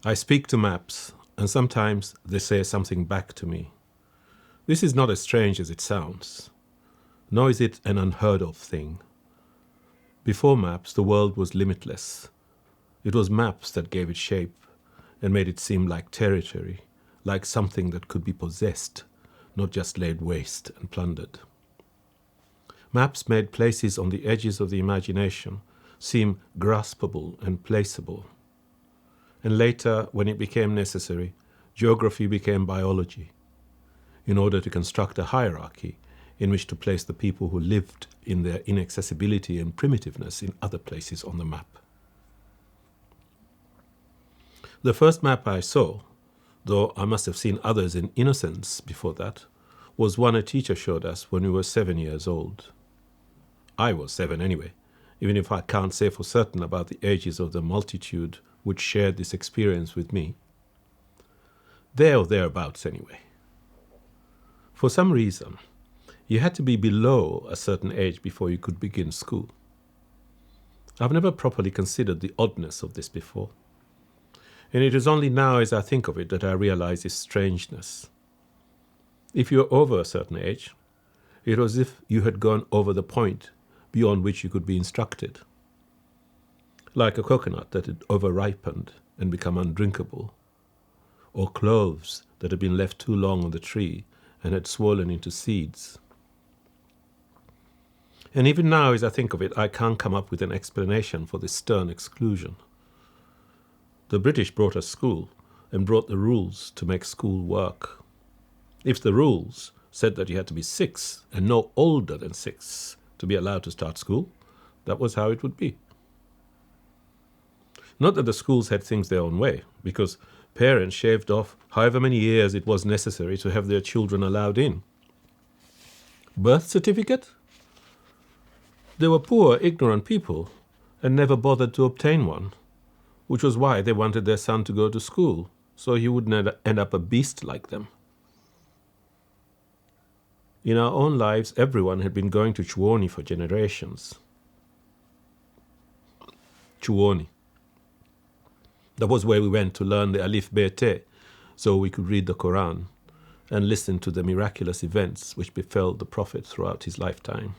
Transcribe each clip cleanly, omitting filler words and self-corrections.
I speak to maps, and sometimes they say something back to me. This is not as strange as it sounds, nor is it an unheard of thing. Before maps, the world was limitless. It was maps that gave it shape and made it seem like territory, like something that could be possessed, not just laid waste and plundered. Maps made places on the edges of the imagination seem graspable and placeable. And later, when it became necessary, geography became biology, in order to construct a hierarchy in which to place the people who lived in their inaccessibility and primitiveness in other places on the map. The first map I saw, though I must have seen others in innocence before that, was one a teacher showed us when we were 7 years old. I was 7 anyway, even if I can't say for certain about the ages of the multitude which shared this experience with me. There or thereabouts anyway. For some reason, you had to be below a certain age before you could begin school. I've never properly considered the oddness of this before. And it is only now as I think of it that I realize its strangeness. If you were over a certain age, it was as if you had gone over the point beyond which you could be instructed. Like a coconut that had over-ripened and become undrinkable, or cloves that had been left too long on the tree and had swollen into seeds. And even now, as I think of it, I can't come up with an explanation for this stern exclusion. The British brought us school and brought the rules to make school work. If the rules said that you had to be 6 and no older than 6 to be allowed to start school, that was how it would be. Not that the schools had things their own way, because parents shaved off however many years it was necessary to have their children allowed in. Birth certificate? They were poor, ignorant people and never bothered to obtain one, which was why they wanted their son to go to school, so he wouldn't end up a beast like them. In our own lives, everyone had been going to Chuoni for generations. Chuoni. That was where we went to learn the Alif Bete, so we could read the Quran and listen to the miraculous events which befell the Prophet throughout his lifetime.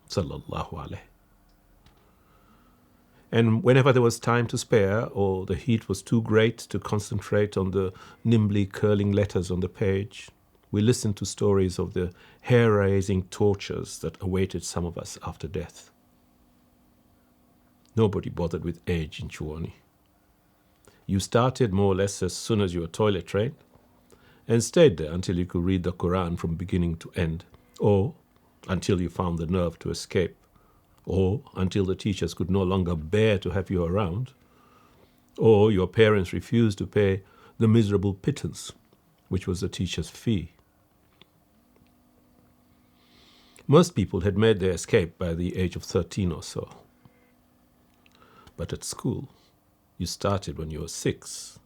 Sallallahu alayhi. And whenever there was time to spare, or the heat was too great to concentrate on the nimbly curling letters on the page, we listened to stories of the hair-raising tortures that awaited some of us after death. Nobody bothered with age in Chuoni. You started more or less as soon as you were toilet trained, and stayed there until you could read the Quran from beginning to end, or until you found the nerve to escape, or until the teachers could no longer bear to have you around, or your parents refused to pay the miserable pittance, which was the teacher's fee. Most people had made their escape by the age of 13 or so. But at school, you started when you were 6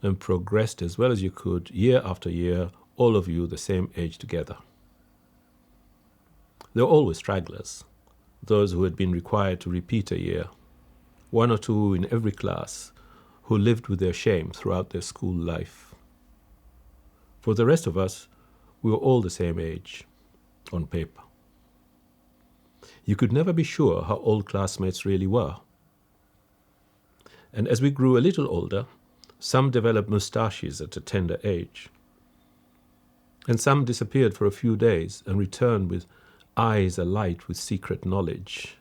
and progressed as well as you could year after year, all of you the same age together. There were always stragglers, those who had been required to repeat a year, 1 or 2 in every class, who lived with their shame throughout their school life. For the rest of us, we were all the same age, on paper. You could never be sure how old classmates really were. And as we grew a little older, some developed moustaches at a tender age. And some disappeared for a few days and returned with eyes alight with secret knowledge,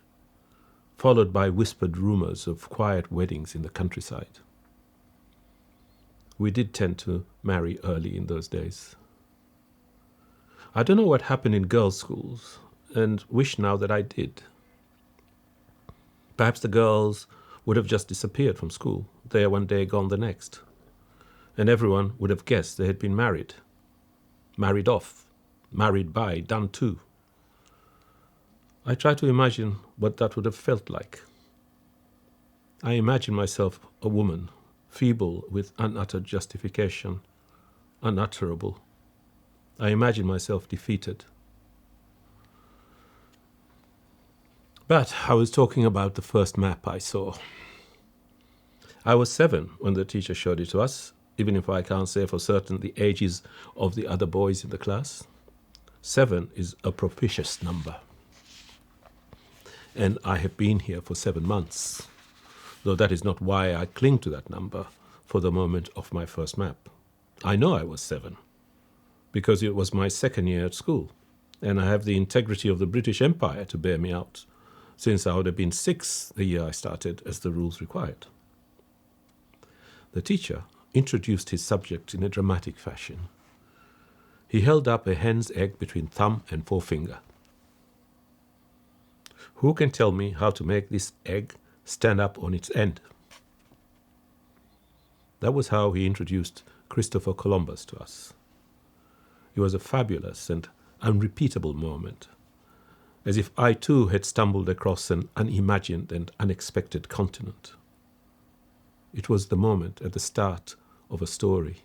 followed by whispered rumors of quiet weddings in the countryside. We did tend to marry early in those days. I don't know what happened in girls' schools, and wish now that I did. Perhaps the girls would have just disappeared from school, there one day, gone the next, and everyone would have guessed they had been married. Married off, married by, done to. I try to imagine what that would have felt like. I imagine myself a woman, feeble with unuttered justification, unutterable. I imagine myself defeated. But I was talking about the first map I saw. I was 7 when the teacher showed it to us, even if I can't say for certain the ages of the other boys in the class. 7 is a propitious number. And I have been here for 7 months, though that is not why I cling to that number for the moment of my first map. I know I was 7, because it was my second year at school, and I have the integrity of the British Empire to bear me out, since I would have been 6 the year I started, as the rules required. The teacher introduced his subject in a dramatic fashion. He held up a hen's egg between thumb and forefinger. Who can tell me how to make this egg stand up on its end? That was how he introduced Christopher Columbus to us. It was a fabulous and unrepeatable moment, as if I too had stumbled across an unimagined and unexpected continent. It was the moment at the start of a story.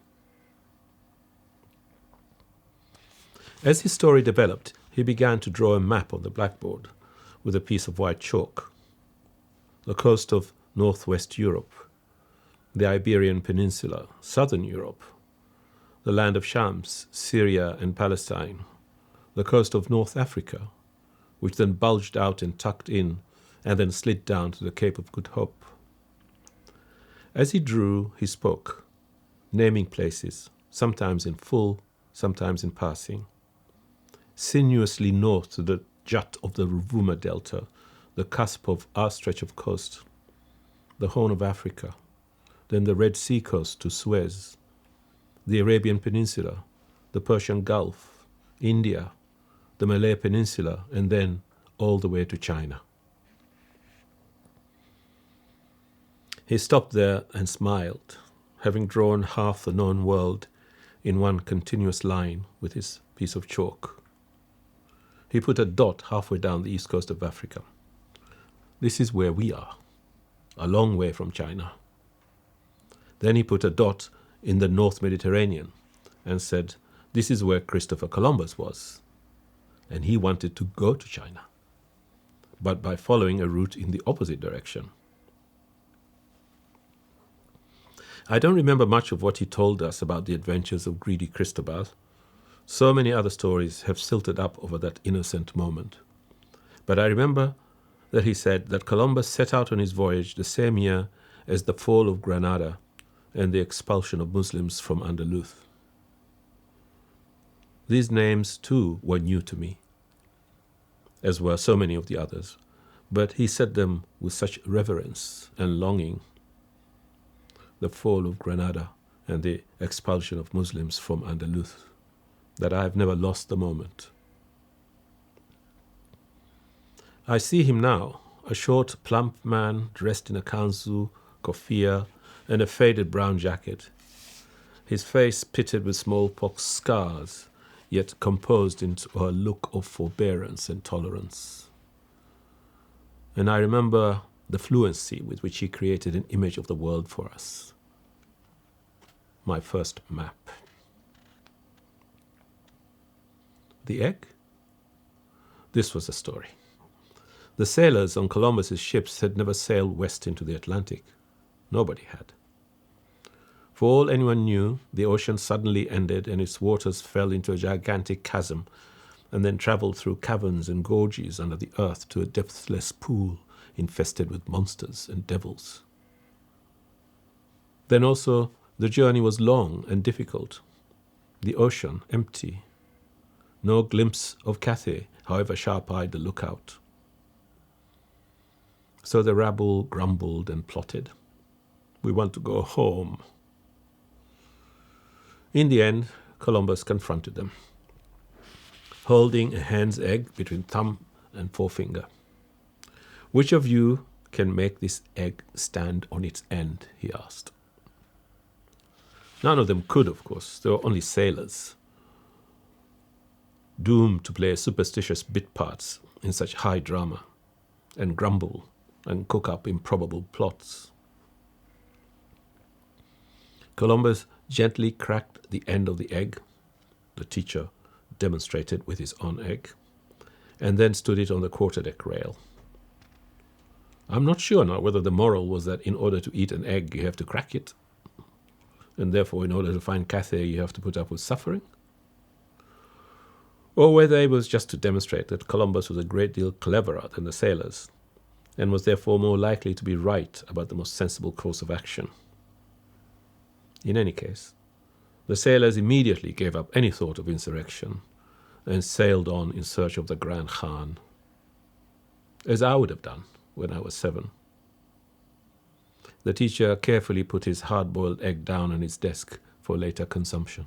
As his story developed, he began to draw a map on the blackboard with a piece of white chalk. The coast of northwest Europe, the Iberian Peninsula, southern Europe, the land of Shams, Syria and Palestine, the coast of North Africa, which then bulged out and tucked in and then slid down to the Cape of Good Hope. As he drew, he spoke, naming places, sometimes in full, sometimes in passing. Sinuously north to the jut of the Rovuma Delta, the cusp of our stretch of coast, the Horn of Africa, then the Red Sea coast to Suez, the Arabian Peninsula, the Persian Gulf, India, the Malay Peninsula, and then all the way to China. He stopped there and smiled, having drawn half the known world in one continuous line with his piece of chalk. He put a dot halfway down the east coast of Africa. This is where we are, a long way from China. Then he put a dot in the North Mediterranean and said, this is where Christopher Columbus was, and he wanted to go to China, but by following a route in the opposite direction. I don't remember much of what he told us about the adventures of greedy Cristobal. So many other stories have silted up over that innocent moment. But I remember that he said that Columbus set out on his voyage the same year as the fall of Granada and the expulsion of Muslims from Andalus. These names too were new to me, as were so many of the others, but he said them with such reverence and longing. The fall of Granada and the expulsion of Muslims from Andalus, that I have never lost the moment. I see him now, a short, plump man dressed in a kanzu, kofia, and a faded brown jacket, his face pitted with smallpox scars, yet composed into a look of forbearance and tolerance. And I remember the fluency with which he created an image of the world for us. My first map. The egg? This was the story. The sailors on Columbus's ships had never sailed west into the Atlantic. Nobody had. For all anyone knew, the ocean suddenly ended and its waters fell into a gigantic chasm and then traveled through caverns and gorges under the earth to a depthless pool infested with monsters and devils. Then also, the journey was long and difficult. The ocean empty. No glimpse of Cathay, however sharp-eyed the lookout. So the rabble grumbled and plotted. We want to go home. In the end, Columbus confronted them, holding a hen's egg between thumb and forefinger. Which of you can make this egg stand on its end, he asked. None of them could, of course. They were only sailors, doomed to play superstitious bit parts in such high drama, and grumble and cook up improbable plots. Columbus gently cracked the end of the egg, the teacher demonstrated with his own egg, and then stood it on the quarterdeck rail. I'm not sure now whether the moral was that in order to eat an egg, you have to crack it, and therefore in order to find Cathay, you have to put up with suffering, or whether it was just to demonstrate that Columbus was a great deal cleverer than the sailors, and was therefore more likely to be right about the most sensible course of action. In any case, the sailors immediately gave up any thought of insurrection and sailed on in search of the Grand Khan, as I would have done when I was 7. The teacher carefully put his hard-boiled egg down on his desk for later consumption.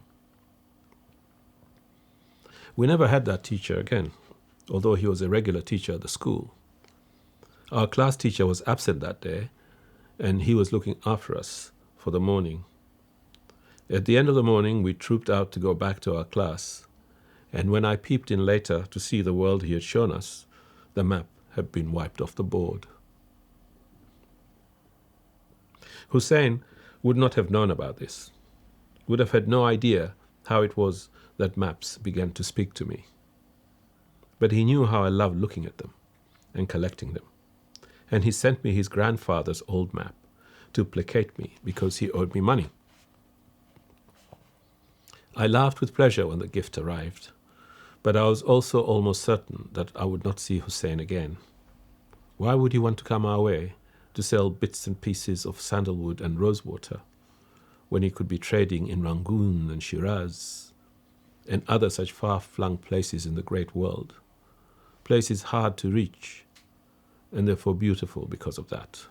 We never had that teacher again, although he was a regular teacher at the school. Our class teacher was absent that day, and he was looking after us for the morning. At the end of the morning, we trooped out to go back to our class, and when I peeped in later to see the world he had shown us, the map had been wiped off the board. Hussein would not have known about this, would have had no idea how it was that maps began to speak to me. But he knew how I loved looking at them and collecting them, and he sent me his grandfather's old map to placate me because he owed me money. I laughed with pleasure when the gift arrived, but I was also almost certain that I would not see Hussein again. Why would he want to come our way to sell bits and pieces of sandalwood and rosewater when he could be trading in Rangoon and Shiraz and other such far-flung places in the great world, places hard to reach and therefore beautiful because of that?